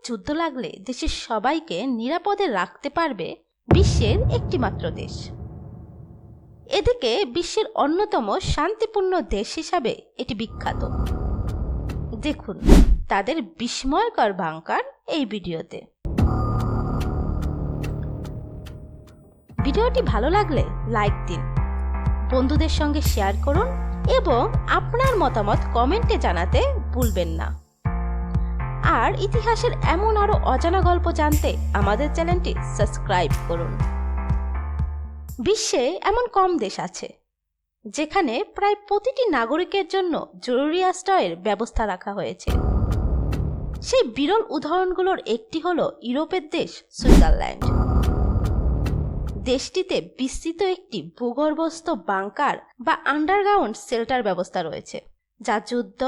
যুদ্ধ লাগলে দেশের সবাইকে নিরাপদে রাখতে পারবে বিশ্বের একটি মাত্র দেশ। এদিকে বিশ্বের অন্যতম শান্তিপূর্ণ দেশ হিসাবে এটি বিখ্যাত। দেখুন তাদের বিস্ময়কর বাংকার এই ভিডিওতে। ভিডিওটি ভালো লাগলে লাইক দিন, বন্ধুদের সঙ্গে শেয়ার করুন এবং আপনার মতামত কমেন্টে জানাতে ভুলবেন না। আর ইতিহাসের এমন আরো অজানা গল্প জানতে আমাদের চ্যানেলটি সাবস্ক্রাইব করুন। বিশ্বে এমন কম দেশ আছে যেখানে প্রায় প্রতিটি নাগরিকের জন্য জরুরি আশ্রয়ের ব্যবস্থা রাখা হয়েছে। সেই বিরল উদাহরণগুলোর একটি হলো ইউরোপের দেশ সুইজারল্যান্ড। দেশটিতে বিস্তৃত একটি ভূগর্ভস্থ বাংকার বা আন্ডারগ্রাউন্ড শেল্টার ব্যবস্থা রয়েছে, যা যুদ্ধ,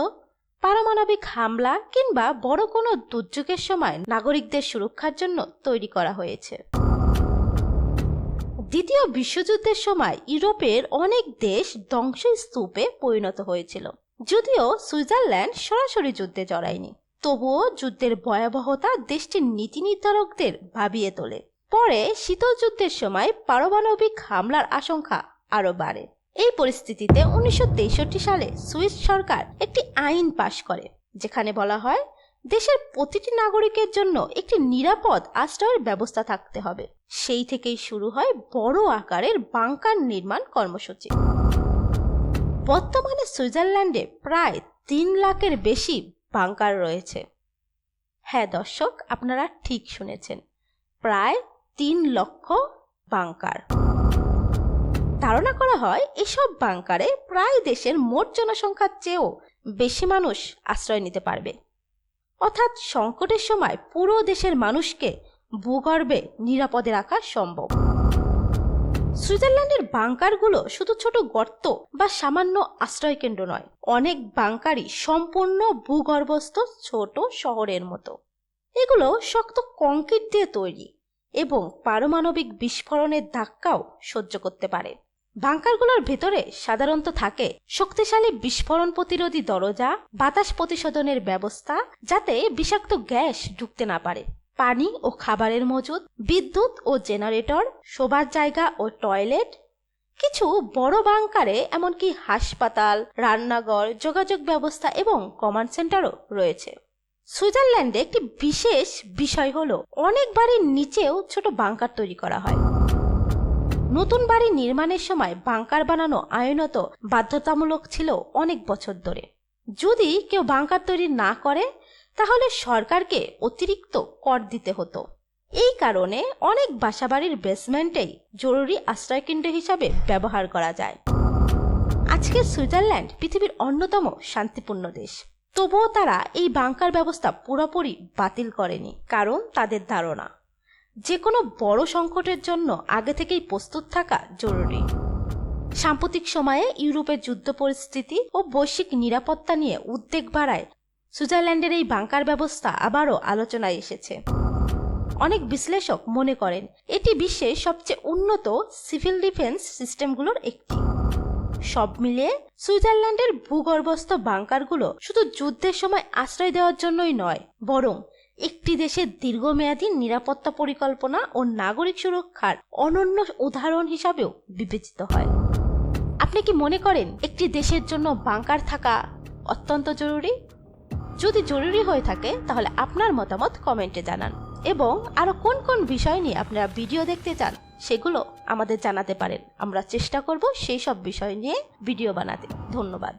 পারমাণবিক হামলা কিংবা বড় কোনো দুর্যোগের সময় নাগরিকদের সুরক্ষার জন্য তৈরি করা হয়েছে। দ্বিতীয় বিশ্বযুদ্ধের সময় ইউরোপের অনেক দেশ ধ্বংসস্তূপে পরিণত হয়েছিল। যদিও সুইজারল্যান্ড সরাসরি যুদ্ধে জড়ায়নি, তবুও যুদ্ধের ভয়াবহতা দেশটির নীতি নির্ধারকদের ভাবিয়ে তোলে। পরে শীতল যুদ্ধের সময় পারমাণবিক হামলার আশঙ্কা আরো বাড়ে। এই পরিস্থিতিতে 1963 সালে সুইস সরকার একটি আইন পাশ করে, যেখানে বলা হয় দেশের প্রতিটি নাগরিকের জন্য একটি নিরাপদ আশ্রয়ের ব্যবস্থা থাকতে হবে। সেই থেকেই শুরু হয় বড় আকারের বাংকার নির্মাণ কর্মসূচি। বর্তমানে সুইজারল্যান্ডে প্রায় 3 লাখের বেশি বাংকার রয়েছে। হ্যাঁ দর্শক, আপনারা ঠিক শুনেছেন, প্রায় 3 লক্ষ বাংকার। ধারণা করা হয় এসব বাংকারে প্রায় দেশের মোট জনসংখ্যার চেয়েও বেশি মানুষ আশ্রয় নিতে পারবে। অর্থাৎ সংকটের সময় পুরো দেশের মানুষকে ভূগর্ভে নিরাপদে রাখা সম্ভব। সুইজারল্যান্ডের বাংকারগুলো শুধু ছোট গর্ত বা সামান্য আশ্রয় কেন্দ্র নয়, অনেক বাংকারই সম্পূর্ণ ভূগর্ভস্থ ছোট শহরের মতো। এগুলো শক্ত কংক্রিট দিয়ে তৈরি এবং পারমাণবিক বিস্ফোরণের ধাক্কাও সহ্য করতে পারে। বাংকারগুলোর ভেতরে সাধারণত থাকে শক্তিশালী বিস্ফোরণ প্রতিরোধী দরজা, বাতাস প্রতিশোধনের ব্যবস্থা যাতে বিষাক্ত গ্যাস ঢুকতে না পারে, পানি ও খাবারের মজুদ, বিদ্যুৎ ও জেনারেটর, শোবার জায়গা ও টয়লেট। কিছু বড় বাংকারে এমনকি হাসপাতাল, রান্নাঘর, যোগাযোগ ব্যবস্থা এবং কমান্ড সেন্টারও রয়েছে। সুইজারল্যান্ডে একটি বিশেষ বিষয় হলো অনেক বাড়ির নিচেও ছোট বাংকার তৈরি করা হয়। নতুন বাড়ি নির্মাণের সময় বাংকার বানানো আইনত বাধ্যতামূলক ছিল অনেক বছর ধরে। যদি কেউ বাংকার তৈরি না করে তাহলে সরকারকে অতিরিক্ত কর দিতে হতো। এই কারণে অনেক বাসাবাড়ির বেসমেন্টেই জরুরি আশ্রয়কেন্দ্র হিসাবে ব্যবহার করা যায়। আজকে সুইজারল্যান্ড পৃথিবীর অন্যতম শান্তিপূর্ণ দেশ, তবুও তারা এই বাংকার ব্যবস্থা পুরোপুরি বাতিল করেনি, কারণ তাদের ধারণা যে কোনো বড় সংকটের জন্য আগে থেকেই প্রস্তুত থাকা জরুরি। সাম্প্রতিক সময়ে ইউরোপের যুদ্ধ পরিস্থিতি ও বৈশ্বিক নিরাপত্তা নিয়ে উদ্বেগ বাড়ায় সুইজারল্যান্ডের এই বাংকার ব্যবস্থা আবারও আলোচনায় এসেছে। অনেক বিশ্লেষক মনে করেন এটি বিশ্বের সবচেয়ে উন্নত সিভিল ডিফেন্স সিস্টেমগুলোর একটি। সব মিলিয়ে সুইজারল্যান্ডের ভূগর্ভস্থ বাংকারগুলো শুধু যুদ্ধের সময় আশ্রয় দেওয়ার জন্যই নয়, বরং একটি দেশের দীর্ঘমেয়াদী নিরাপত্তা পরিকল্পনা ও নাগরিক সুরক্ষার অনন্য উদাহরণ হিসাবেও বিবেচিত হয়। আপনি কি মনে করেন একটি দেশের জন্য বাংকার থাকা অত্যন্ত জরুরি? যদি জরুরি হয়ে থাকে তাহলে আপনার মতামত কমেন্টে জানান এবং আরো কোন কোন বিষয় নিয়ে আপনারা ভিডিও দেখতে চান সেগুলো আমাদের জানাতে পারেন। আমরা চেষ্টা করব সেই সব বিষয় নিয়ে ভিডিও বানাতে। ধন্যবাদ।